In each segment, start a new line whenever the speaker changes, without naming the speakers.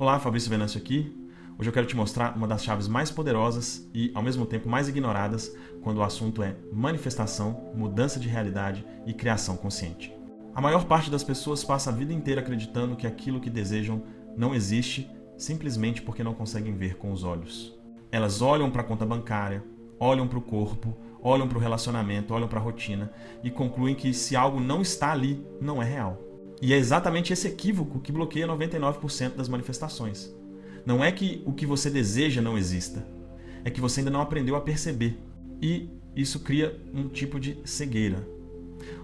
Olá, Fabrício Venâncio aqui. Hoje eu quero te mostrar uma das chaves mais poderosas e, ao mesmo tempo, mais ignoradas quando o assunto é manifestação, mudança de realidade e criação consciente. A maior parte das pessoas passa a vida inteira acreditando que aquilo que desejam não existe simplesmente porque não conseguem ver com os olhos. Elas olham para a conta bancária, olham para o corpo, olham para o relacionamento, olham para a rotina e concluem que se algo não está ali, não é real. E é exatamente esse equívoco que bloqueia 99% das manifestações. Não é que o que você deseja não exista, é que você ainda não aprendeu a perceber. E isso cria um tipo de cegueira.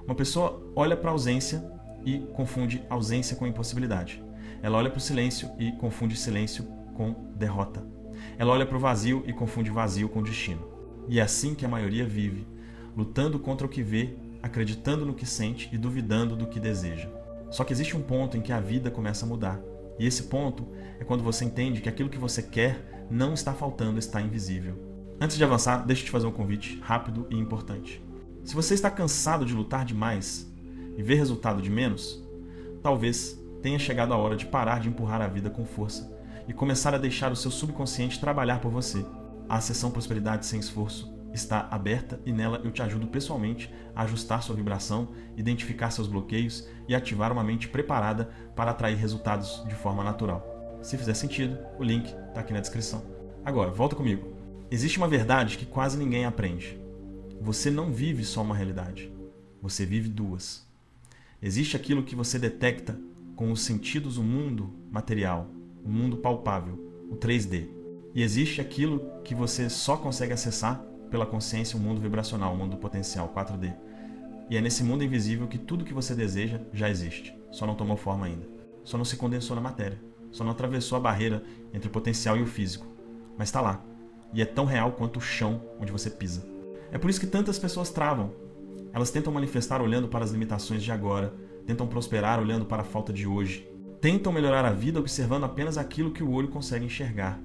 Uma pessoa olha para a ausência e confunde ausência com impossibilidade. Ela olha para o silêncio e confunde silêncio com derrota. Ela olha para o vazio e confunde vazio com destino. E é assim que a maioria vive, lutando contra o que vê, acreditando no que sente e duvidando do que deseja. Só que existe um ponto em que a vida começa a mudar. E esse ponto é quando você entende que aquilo que você quer não está faltando, está invisível. Antes de avançar, deixa eu te fazer um convite rápido e importante. Se você está cansado de lutar demais e ver resultado de menos, talvez tenha chegado a hora de parar de empurrar a vida com força e começar a deixar o seu subconsciente trabalhar por você. A sessão Prosperidade Sem Esforço está aberta e nela eu te ajudo pessoalmente a ajustar sua vibração, identificar seus bloqueios e ativar uma mente preparada para atrair resultados de forma natural. Se fizer sentido, o link está aqui na descrição. Agora, volta comigo. Existe uma verdade que quase ninguém aprende. Você não vive só uma realidade. Você vive duas. Existe aquilo que você detecta com os sentidos, o mundo material, o mundo palpável, o 3D. E existe aquilo que você só consegue acessar pela consciência, o mundo vibracional, o mundo potencial, 4D. E é nesse mundo invisível que tudo que você deseja já existe. Só não tomou forma ainda. Só não se condensou na matéria. Só não atravessou a barreira entre o potencial e o físico. Mas está lá. E é tão real quanto o chão onde você pisa. É por isso que tantas pessoas travam. Elas tentam manifestar olhando para as limitações de agora. Tentam prosperar olhando para a falta de hoje. Tentam melhorar a vida observando apenas aquilo que o olho consegue enxergar.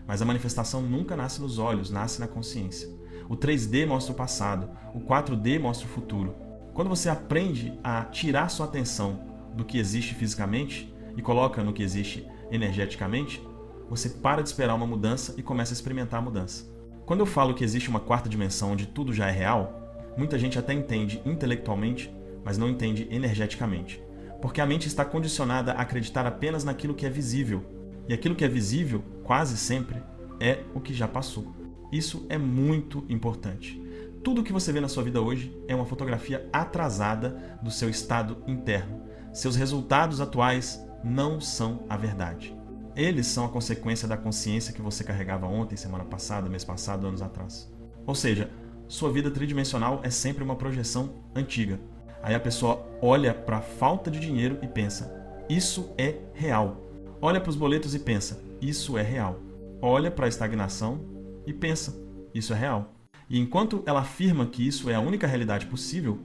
Mas a manifestação nunca nasce nos olhos, nasce na consciência. O 3D mostra o passado, o 4D mostra o futuro. Quando você aprende a tirar sua atenção do que existe fisicamente e coloca no que existe energeticamente, você para de esperar uma mudança e começa a experimentar a mudança. Quando eu falo que existe uma quarta dimensão onde tudo já é real, muita gente até entende intelectualmente, mas não entende energeticamente. Porque a mente está condicionada a acreditar apenas naquilo que é visível. E aquilo que é visível, quase sempre, é o que já passou. Isso é muito importante. Tudo que você vê na sua vida hoje é uma fotografia atrasada do seu estado interno. Seus resultados atuais não são a verdade. Eles são a consequência da consciência que você carregava ontem, semana passada, mês passado, anos atrás. Ou seja, sua vida tridimensional é sempre uma projeção antiga. Aí a pessoa olha para a falta de dinheiro e pensa, isso é real. Olha para os boletos e pensa, isso é real. Olha para a estagnação e pensa, isso é real. E enquanto ela afirma que isso é a única realidade possível,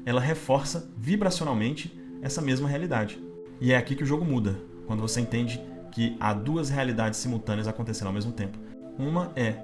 ela reforça vibracionalmente essa mesma realidade. E é aqui que o jogo muda, quando você entende que há duas realidades simultâneas acontecendo ao mesmo tempo. Uma é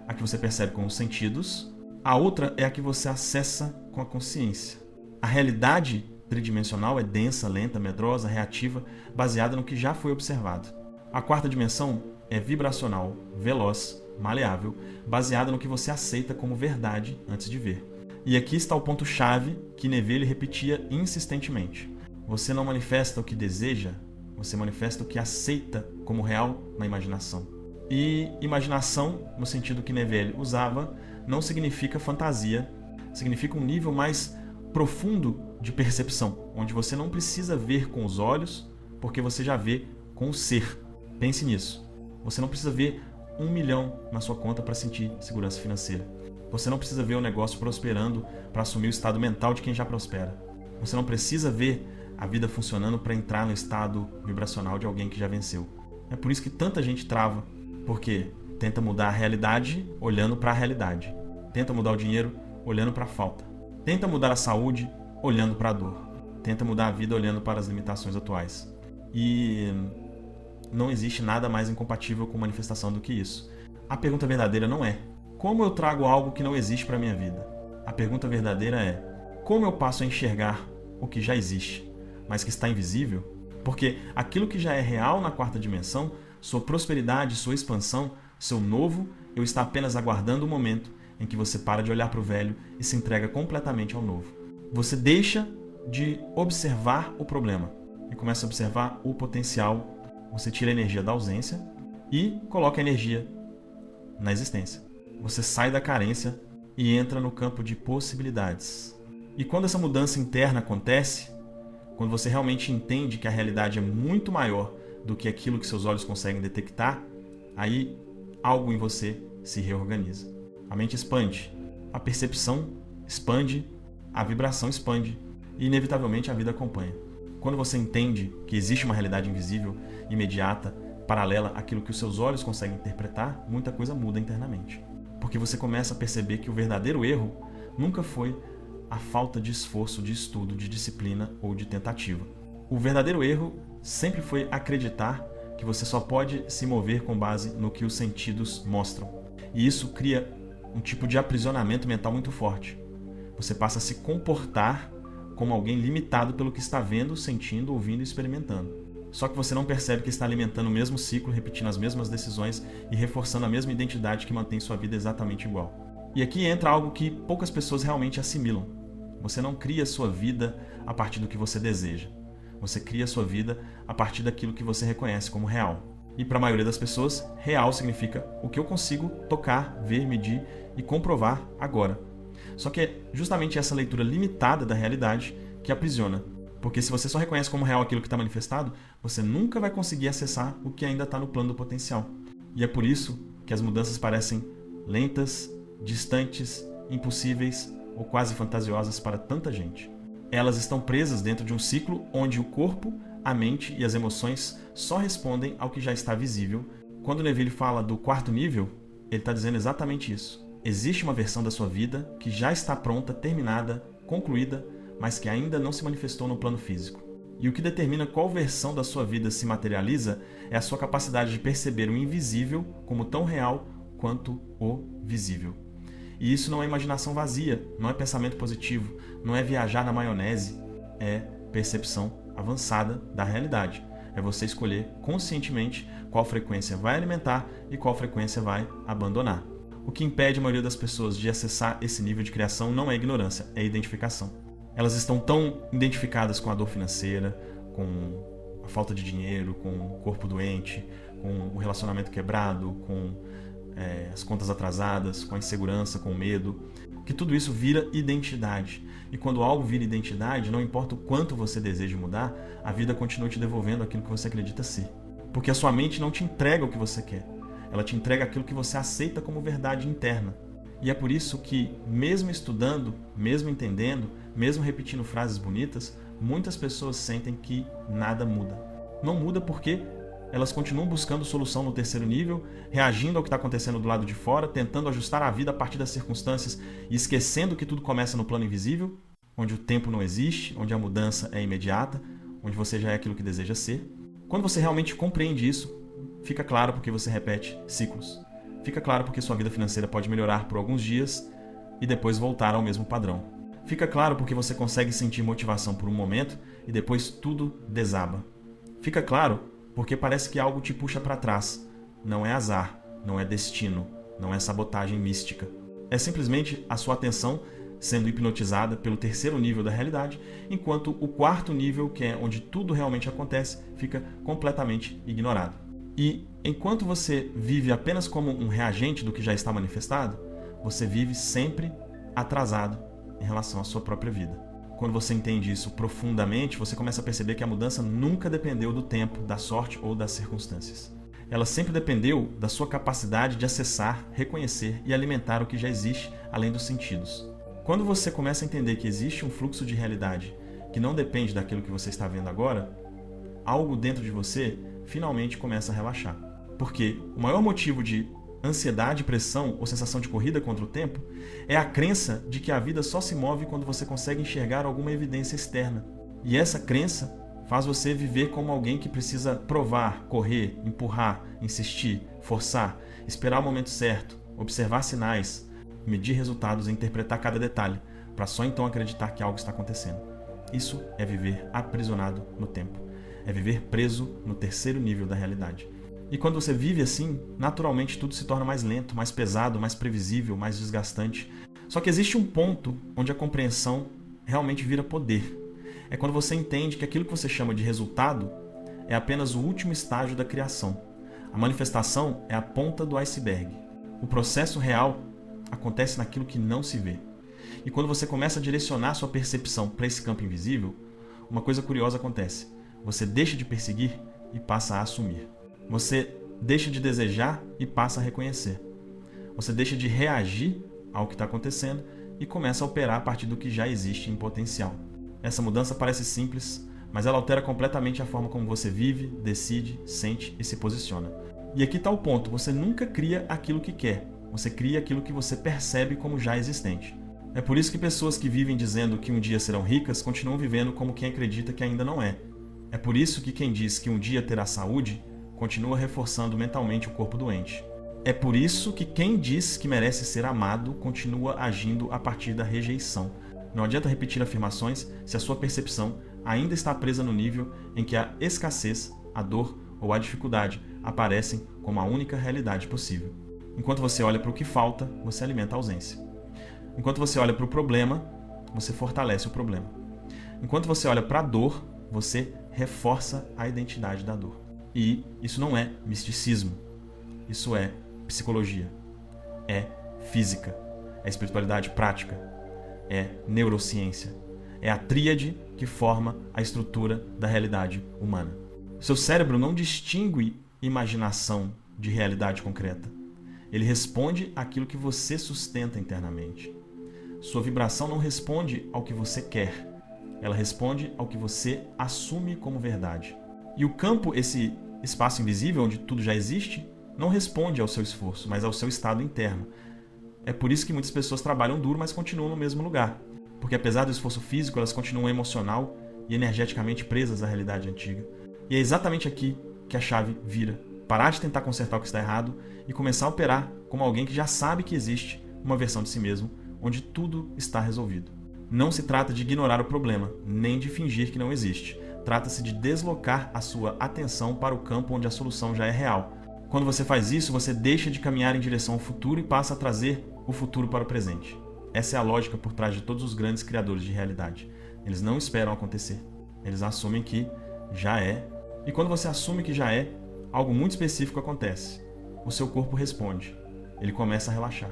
a que você percebe com os sentidos, a outra é a que você acessa com a consciência. A realidade tridimensional é densa, lenta, medrosa, reativa, baseada no que já foi observado. A quarta dimensão é vibracional, veloz, maleável, baseada no que você aceita como verdade antes de ver. E aqui está o ponto-chave que Neville repetia insistentemente. Você não manifesta o que deseja, você manifesta o que aceita como real na imaginação. E imaginação, no sentido que Neville usava, não significa fantasia, significa um nível mais profundo de percepção, onde você não precisa ver com os olhos, porque você já vê com o ser. Pense nisso. Você não precisa ver 1 milhão na sua conta para sentir segurança financeira. Você não precisa ver o negócio prosperando para assumir o estado mental de quem já prospera. Você não precisa ver a vida funcionando para entrar no estado vibracional de alguém que já venceu. É por isso que tanta gente trava, porque tenta mudar a realidade olhando para a realidade. Tenta mudar o dinheiro olhando para a falta. Tenta mudar a saúde olhando para a dor. Tenta mudar a vida olhando para as limitações atuais. E não existe nada mais incompatível com manifestação do que isso. A pergunta verdadeira não é como eu trago algo que não existe para a minha vida. A pergunta verdadeira é como eu passo a enxergar o que já existe, mas que está invisível? Porque aquilo que já é real na quarta dimensão, sua prosperidade, sua expansão, seu novo, eu está apenas aguardando o momento em que você para de olhar para o velho e se entrega completamente ao novo. Você deixa de observar o problema e começa a observar o potencial. Você tira a energia da ausência e coloca a energia na existência. Você sai da carência e entra no campo de possibilidades. E quando essa mudança interna acontece, quando você realmente entende que a realidade é muito maior do que aquilo que seus olhos conseguem detectar, aí algo em você se reorganiza. A mente expande, a percepção expande, a vibração expande e inevitavelmente a vida acompanha. Quando você entende que existe uma realidade invisível, imediata, paralela àquilo que os seus olhos conseguem interpretar, muita coisa muda internamente. Porque você começa a perceber que o verdadeiro erro nunca foi a falta de esforço, de estudo, de disciplina ou de tentativa. O verdadeiro erro sempre foi acreditar que você só pode se mover com base no que os sentidos mostram. E isso cria um tipo de aprisionamento mental muito forte. Você passa a se comportar como alguém limitado pelo que está vendo, sentindo, ouvindo e experimentando. Só que você não percebe que está alimentando o mesmo ciclo, repetindo as mesmas decisões e reforçando a mesma identidade que mantém sua vida exatamente igual. E aqui entra algo que poucas pessoas realmente assimilam. Você não cria sua vida a partir do que você deseja. Você cria sua vida a partir daquilo que você reconhece como real. E para a maioria das pessoas, real significa o que eu consigo tocar, ver, medir e comprovar agora. Só que é justamente essa leitura limitada da realidade que aprisiona. Porque se você só reconhece como real aquilo que está manifestado, você nunca vai conseguir acessar o que ainda está no plano do potencial. E é por isso que as mudanças parecem lentas, distantes, impossíveis ou quase fantasiosas para tanta gente. Elas estão presas dentro de um ciclo onde o corpo, a mente e as emoções só respondem ao que já está visível. Quando Neville fala do quarto nível, ele está dizendo exatamente isso. Existe uma versão da sua vida que já está pronta, terminada, concluída, mas que ainda não se manifestou no plano físico. E o que determina qual versão da sua vida se materializa é a sua capacidade de perceber o invisível como tão real quanto o visível. E isso não é imaginação vazia, não é pensamento positivo, não é viajar na maionese, é percepção avançada da realidade. É você escolher conscientemente qual frequência vai alimentar e qual frequência vai abandonar. O que impede a maioria das pessoas de acessar esse nível de criação não é ignorância, é identificação. Elas estão tão identificadas com a dor financeira, com a falta de dinheiro, com o corpo doente, com o relacionamento quebrado, com as contas atrasadas, com a insegurança, com o medo, que tudo isso vira identidade. E quando algo vira identidade, não importa o quanto você deseja mudar, a vida continua te devolvendo aquilo que você acredita ser. Porque a sua mente não te entrega o que você quer. Ela te entrega aquilo que você aceita como verdade interna. E é por isso que, mesmo estudando, mesmo entendendo, mesmo repetindo frases bonitas, muitas pessoas sentem que nada muda. Não muda porque elas continuam buscando solução no terceiro nível, reagindo ao que está acontecendo do lado de fora, tentando ajustar a vida a partir das circunstâncias e esquecendo que tudo começa no plano invisível, onde o tempo não existe, onde a mudança é imediata, onde você já é aquilo que deseja ser. Quando você realmente compreende isso, fica claro porque você repete ciclos. Fica claro porque sua vida financeira pode melhorar por alguns dias e depois voltar ao mesmo padrão. Fica claro porque você consegue sentir motivação por um momento e depois tudo desaba. Fica claro porque parece que algo te puxa para trás. Não é azar, não é destino, não é sabotagem mística. É simplesmente a sua atenção sendo hipnotizada pelo terceiro nível da realidade, enquanto o quarto nível, que é onde tudo realmente acontece, fica completamente ignorado. E enquanto você vive apenas como um reagente do que já está manifestado, você vive sempre atrasado em relação à sua própria vida. Quando você entende isso profundamente, você começa a perceber que a mudança nunca dependeu do tempo, da sorte ou das circunstâncias. Ela sempre dependeu da sua capacidade de acessar, reconhecer e alimentar o que já existe além dos sentidos. Quando você começa a entender que existe um fluxo de realidade que não depende daquilo que você está vendo agora, algo dentro de você finalmente começa a relaxar. Porque o maior motivo de ansiedade, pressão ou sensação de corrida contra o tempo é a crença de que a vida só se move quando você consegue enxergar alguma evidência externa. E essa crença faz você viver como alguém que precisa provar, correr, empurrar, insistir, forçar, esperar o momento certo, observar sinais, medir resultados e interpretar cada detalhe, para só então acreditar que algo está acontecendo. Isso é viver aprisionado no tempo. é viver preso no terceiro nível da realidade. E quando você vive assim, naturalmente tudo se torna mais lento, mais pesado, mais previsível, mais desgastante. Só que existe um ponto onde a compreensão realmente vira poder. É quando você entende que aquilo que você chama de resultado é apenas o último estágio da criação. A manifestação é a ponta do iceberg. O processo real acontece naquilo que não se vê. E quando você começa a direcionar sua percepção para esse campo invisível, uma coisa curiosa acontece. Você deixa de perseguir e passa a assumir. Você deixa de desejar e passa a reconhecer. Você deixa de reagir ao que está acontecendo e começa a operar a partir do que já existe em potencial. Essa mudança parece simples, mas ela altera completamente a forma como você vive, decide, sente e se posiciona. E aqui está o ponto, você nunca cria aquilo que quer, você cria aquilo que você percebe como já existente. É por isso que pessoas que vivem dizendo que um dia serão ricas continuam vivendo como quem acredita que ainda não é. É por isso que quem diz que um dia terá saúde continua reforçando mentalmente o corpo doente. É por isso que quem diz que merece ser amado continua agindo a partir da rejeição. Não adianta repetir afirmações se a sua percepção ainda está presa no nível em que a escassez, a dor ou a dificuldade aparecem como a única realidade possível. Enquanto você olha para o que falta, você alimenta a ausência. Enquanto você olha para o problema, você fortalece o problema. Enquanto você olha para a dor, você reforça a identidade da dor. E isso não é misticismo. Isso é psicologia. É física. É espiritualidade prática. É neurociência. É a tríade que forma a estrutura da realidade humana. Seu cérebro não distingue imaginação de realidade concreta. Ele responde àquilo que você sustenta internamente. Sua vibração não responde ao que você quer. Ela responde ao que você assume como verdade. E o campo, esse espaço invisível onde tudo já existe, não responde ao seu esforço, mas ao seu estado interno. É por isso que muitas pessoas trabalham duro, mas continuam no mesmo lugar. Porque apesar do esforço físico, elas continuam emocional e energeticamente presas à realidade antiga. E é exatamente aqui que a chave vira. Parar de tentar consertar o que está errado e começar a operar como alguém que já sabe que existe uma versão de si mesmo, onde tudo está resolvido. Não se trata de ignorar o problema, nem de fingir que não existe. Trata-se de deslocar a sua atenção para o campo onde a solução já é real. Quando você faz isso, você deixa de caminhar em direção ao futuro e passa a trazer o futuro para o presente. Essa é a lógica por trás de todos os grandes criadores de realidade. Eles não esperam acontecer. Eles assumem que já é. E quando você assume que já é, algo muito específico acontece. O seu corpo responde. Ele começa a relaxar.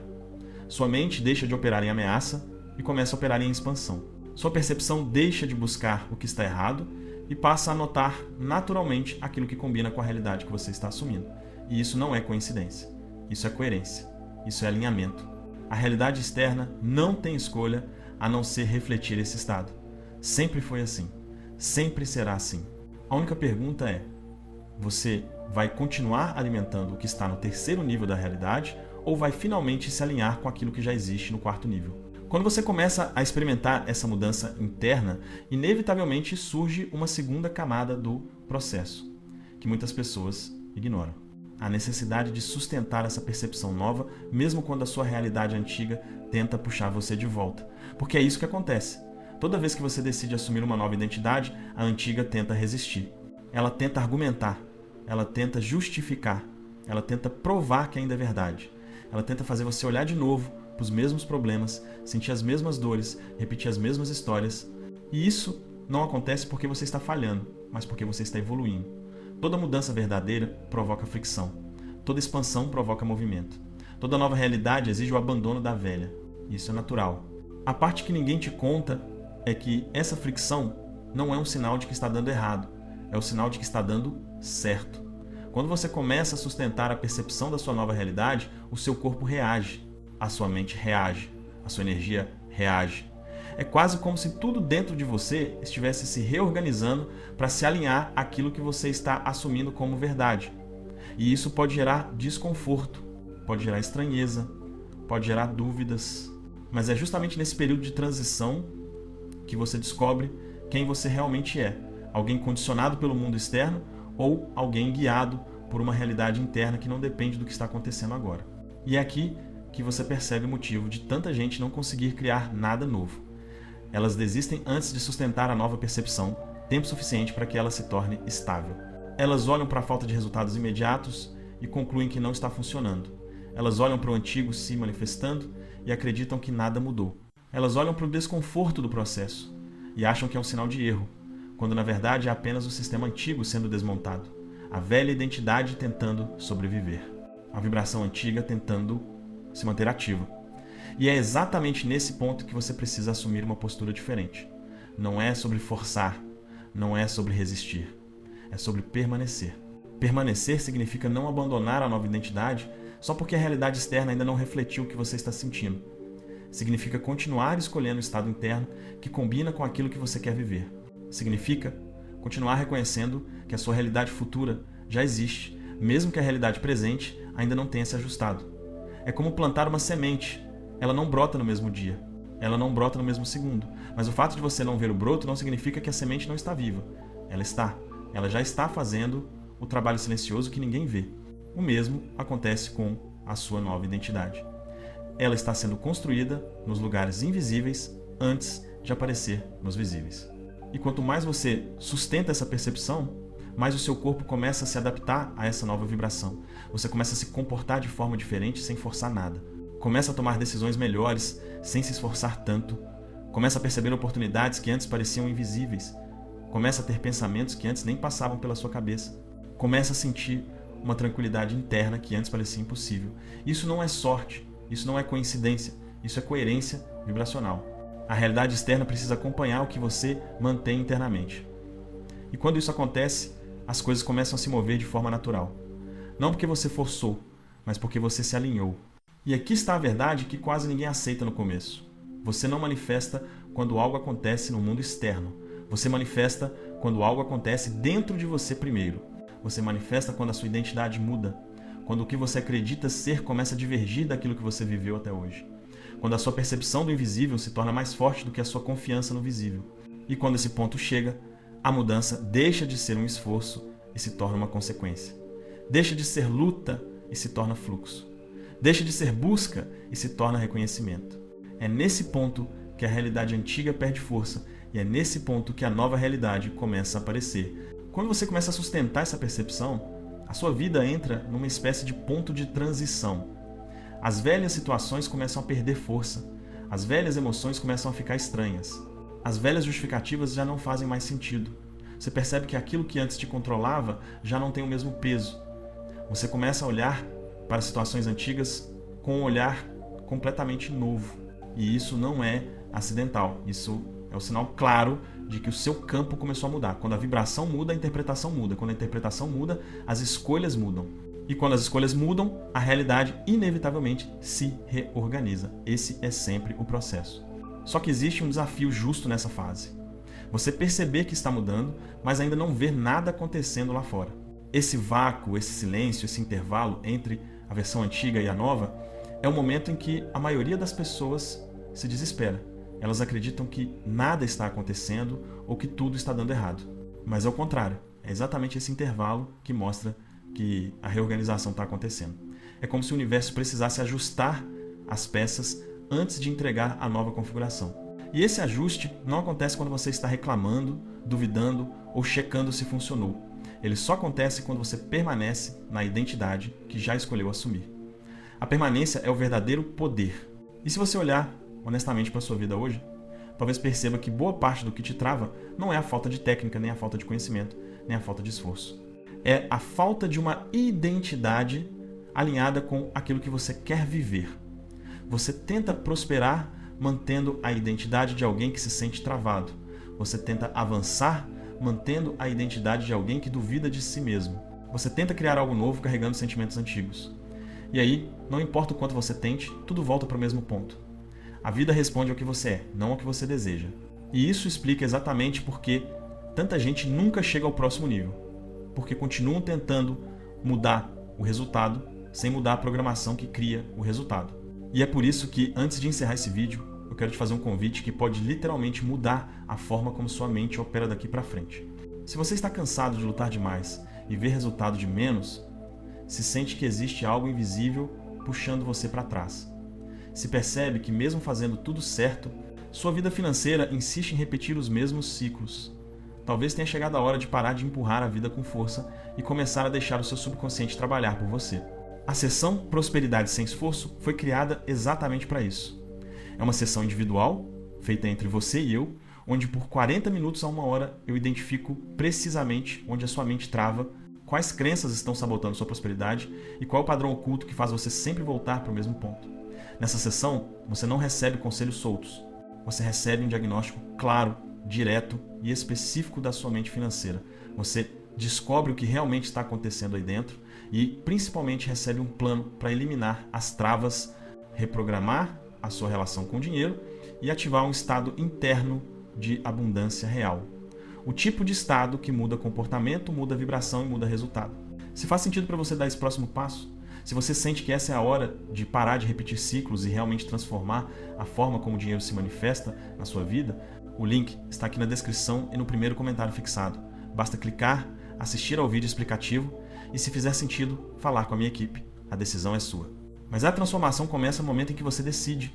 Sua mente deixa de operar em ameaça e começa a operar em expansão. Sua percepção deixa de buscar o que está errado e passa a notar naturalmente aquilo que combina com a realidade que você está assumindo. E isso não é coincidência. Isso é coerência. Isso é alinhamento. A realidade externa não tem escolha a não ser refletir esse estado. Sempre foi assim. Sempre será assim. A única pergunta é: você vai continuar alimentando o que está no terceiro nível da realidade ou vai finalmente se alinhar com aquilo que já existe no quarto nível? Quando você começa a experimentar essa mudança interna, inevitavelmente surge uma segunda camada do processo, que muitas pessoas ignoram. A necessidade de sustentar essa percepção nova, mesmo quando a sua realidade antiga tenta puxar você de volta. Porque é isso que acontece. Toda vez que você decide assumir uma nova identidade, a antiga tenta resistir. Ela tenta argumentar, ela tenta justificar, ela tenta provar que ainda é verdade. Ela tenta fazer você olhar de novo para os mesmos problemas, sentir as mesmas dores, repetir as mesmas histórias. E isso não acontece porque você está falhando, mas porque você está evoluindo. Toda mudança verdadeira provoca fricção. Toda expansão provoca movimento. Toda nova realidade exige o abandono da velha. Isso é natural. A parte que ninguém te conta é que essa fricção não é um sinal de que está dando errado. É o sinal de que está dando certo. Quando você começa a sustentar a percepção da sua nova realidade, o seu corpo reage. A sua mente reage. A sua energia reage. É quase como se tudo dentro de você estivesse se reorganizando para se alinhar àquilo que você está assumindo como verdade. E isso pode gerar desconforto, pode gerar estranheza, pode gerar dúvidas. Mas é justamente nesse período de transição que você descobre quem você realmente é. Alguém condicionado pelo mundo externo ou alguém guiado por uma realidade interna que não depende do que está acontecendo agora. E é aqui que você percebe o motivo de tanta gente não conseguir criar nada novo. Elas desistem antes de sustentar a nova percepção, tempo suficiente para que ela se torne estável. Elas olham para a falta de resultados imediatos e concluem que não está funcionando. Elas olham para o antigo se manifestando e acreditam que nada mudou. Elas olham para o desconforto do processo e acham que é um sinal de erro, quando na verdade é apenas o sistema antigo sendo desmontado, a velha identidade tentando sobreviver, a vibração antiga tentando se manter ativa. E é exatamente nesse ponto que você precisa assumir uma postura diferente. Não é sobre forçar, não é sobre resistir, é sobre permanecer. Permanecer significa não abandonar a nova identidade só porque a realidade externa ainda não refletiu o que você está sentindo. Significa continuar escolhendo o estado interno que combina com aquilo que você quer viver. Significa continuar reconhecendo que a sua realidade futura já existe, mesmo que a realidade presente ainda não tenha se ajustado. É como plantar uma semente. Ela não brota no mesmo dia. Ela não brota no mesmo segundo. Mas o fato de você não ver o broto não significa que a semente não está viva. Ela está. Ela já está fazendo o trabalho silencioso que ninguém vê. O mesmo acontece com a sua nova identidade. Ela está sendo construída nos lugares invisíveis antes de aparecer nos visíveis. E quanto mais você sustenta essa percepção, mais o seu corpo começa a se adaptar a essa nova vibração. Você começa a se comportar de forma diferente sem forçar nada. Começa a tomar decisões melhores sem se esforçar tanto. Começa a perceber oportunidades que antes pareciam invisíveis. Começa a ter pensamentos que antes nem passavam pela sua cabeça. Começa a sentir uma tranquilidade interna que antes parecia impossível. Isso não é sorte, isso não é coincidência, isso é coerência vibracional. A realidade externa precisa acompanhar o que você mantém internamente. E quando isso acontece, as coisas começam a se mover de forma natural. Não porque você forçou, mas porque você se alinhou. E aqui está a verdade que quase ninguém aceita no começo. Você não manifesta quando algo acontece no mundo externo. Você manifesta quando algo acontece dentro de você primeiro. Você manifesta quando a sua identidade muda. Quando o que você acredita ser começa a divergir daquilo que você viveu até hoje. Quando a sua percepção do invisível se torna mais forte do que a sua confiança no visível. E quando esse ponto chega, a mudança deixa de ser um esforço e se torna uma consequência. Deixa de ser luta e se torna fluxo. Deixa de ser busca e se torna reconhecimento. É nesse ponto que a realidade antiga perde força e é nesse ponto que a nova realidade começa a aparecer. Quando você começa a sustentar essa percepção, a sua vida entra numa espécie de ponto de transição. As velhas situações começam a perder força. As velhas emoções começam a ficar estranhas. As velhas justificativas já não fazem mais sentido. Você percebe que aquilo que antes te controlava já não tem o mesmo peso. Você começa a olhar para situações antigas com um olhar completamente novo. E isso não é acidental. Isso é o sinal claro de que o seu campo começou a mudar. Quando a vibração muda, a interpretação muda. Quando a interpretação muda, as escolhas mudam. E quando as escolhas mudam, a realidade inevitavelmente se reorganiza. Esse é sempre o processo. Só que existe um desafio justo nessa fase. Você perceber que está mudando, mas ainda não ver nada acontecendo lá fora. Esse vácuo, esse silêncio, esse intervalo entre a versão antiga e a nova é o momento em que a maioria das pessoas se desespera. Elas acreditam que nada está acontecendo ou que tudo está dando errado. Mas é o contrário. É exatamente esse intervalo que mostra que a reorganização está acontecendo. É como se o universo precisasse ajustar as peças antes de entregar a nova configuração. E esse ajuste não acontece quando você está reclamando, duvidando ou checando se funcionou. Ele só acontece quando você permanece na identidade que já escolheu assumir. A permanência é o verdadeiro poder. E se você olhar honestamente para a sua vida hoje, talvez perceba que boa parte do que te trava não é a falta de técnica, nem a falta de conhecimento, nem a falta de esforço. É a falta de uma identidade alinhada com aquilo que você quer viver. Você tenta prosperar mantendo a identidade de alguém que se sente travado. Você tenta avançar mantendo a identidade de alguém que duvida de si mesmo. Você tenta criar algo novo carregando sentimentos antigos. E aí, não importa o quanto você tente, tudo volta para o mesmo ponto. A vida responde ao que você é, não ao que você deseja. E isso explica exatamente por que tanta gente nunca chega ao próximo nível. Porque continuam tentando mudar o resultado sem mudar a programação que cria o resultado. E é por isso que, antes de encerrar esse vídeo, eu quero te fazer um convite que pode literalmente mudar a forma como sua mente opera daqui para frente. Se você está cansado de lutar demais e ver resultado de menos, se sente que existe algo invisível puxando você para trás. Se percebe que mesmo fazendo tudo certo, sua vida financeira insiste em repetir os mesmos ciclos. talvez tenha chegado a hora de parar de empurrar a vida com força e começar a deixar o seu subconsciente trabalhar por você. A sessão Prosperidade Sem Esforço foi criada exatamente para isso. É uma sessão individual, feita entre você e eu, onde por 40 minutos a 1 hora eu identifico precisamente onde a sua mente trava, quais crenças estão sabotando sua prosperidade e qual é o padrão oculto que faz você sempre voltar para o mesmo ponto. Nessa sessão, você não recebe conselhos soltos. Você recebe um diagnóstico claro, direto e específico da sua mente financeira. Você descobre o que realmente está acontecendo aí dentro e, principalmente, recebe um plano para eliminar as travas, reprogramar a sua relação com o dinheiro e ativar um estado interno de abundância real. O tipo de estado que muda comportamento, muda vibração e muda resultado. Se faz sentido para você dar esse próximo passo, se você sente que essa é a hora de parar de repetir ciclos e realmente transformar a forma como o dinheiro se manifesta na sua vida, o link está aqui na descrição e no primeiro comentário fixado. Basta clicar, assistir ao vídeo explicativo e, se fizer sentido, falar com a minha equipe. A decisão é sua. Mas a transformação começa no momento em que você decide.